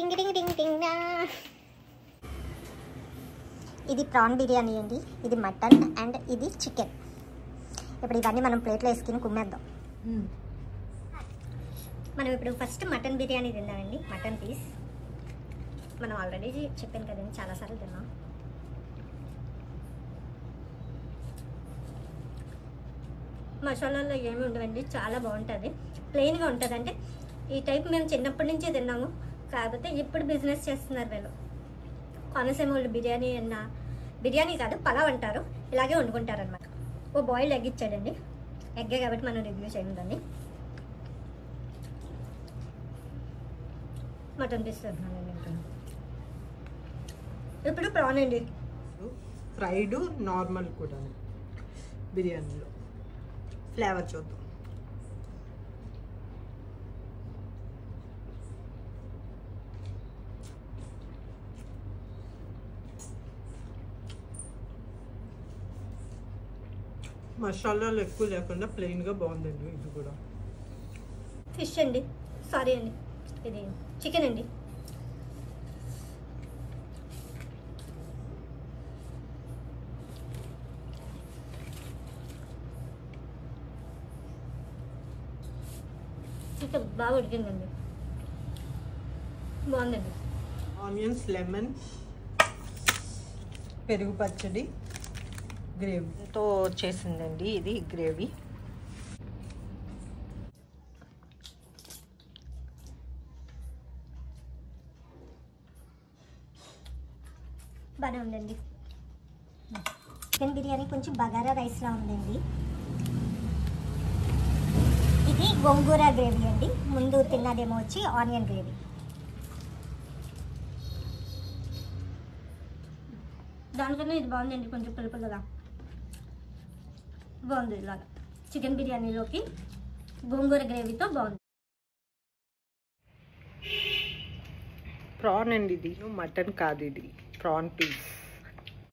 టింగ్ టింగ్ టింగ్ టింగ్. ఇది ప్రాన్ బిర్యానీ అండి, ఇది మటన్ అండ్ ఇది చికెన్. ఇప్పుడు ఇవన్నీ మనం ప్లేట్లో వేసుకుని కుమ్మేద్దాం. మనం ఇప్పుడు ఫస్ట్ మటన్ బిర్యానీ తిందామండి. మటన్ పీస్ మనం ఆల్రెడీ చెప్పాను కదండి, చాలాసార్లు తిన్నాం. మసాలాల్లో ఏమి ఉండవండి, చాలా బాగుంటుంది, ప్లెయిన్గా ఉంటుంది. అంటే ఈ టైప్ మేము చిన్నప్పటి నుంచే తిన్నాము, కాకపోతే ఇప్పుడు బిజినెస్ చేస్తున్నారు వీళ్ళు. కోనసీమ వాళ్ళు బిర్యానీ అన్న, బిర్యానీ కాదు పలావ్ అంటారు, ఇలాగే వండుకుంటారు అనమాట. ఓ బాయిల్డ్ ఎగ్ ఇచ్చాడండి, ఎగ్గే కాబట్టి మనం రివ్యూ చేయండి. మటన్ పీస్ తింటున్నానండి. ఇప్పుడు ప్రాన్ అండి, ఫ్రైడ్ నార్మల్ కూడా బిర్యానీలో ఫ్లేవర్ చూద్దాం. మసాలాలు ఎక్కువ లేకుండా ప్లెయిన్గా బాగుందండి. ఇది కూడా ఫిష్ అండి, సారీ అండి, ఇది చికెన్ అండి. చికెన్ బాగా ఉడికిందండి, బాగుందండి. ఆనియన్స్, లెమన్, పెరుగు పచ్చడి, గ్రేవీతో చేసిందండి ఇది గ్రేవీ. బాగానే ఉందండి. చికెన్ బిర్యానీ కొంచెం బగారా రైస్లా ఉందండి. ఇది గోంగూర గ్రేవీ అండి, ముందు తిన్నదేమో వచ్చి ఆనియన్ గ్రేవీ. దానికన్నా ఇది బాగుందండి, కొంచెం పులుపులుగా బాగుంది. ఇలాగా చికెన్ బిర్యానీలోకి గోంగూర గ్రేవీతో బాగుంది. ప్రాన్ అండి, ఇది మటన్ కాదు, ఇది ప్రాన్ పీస్.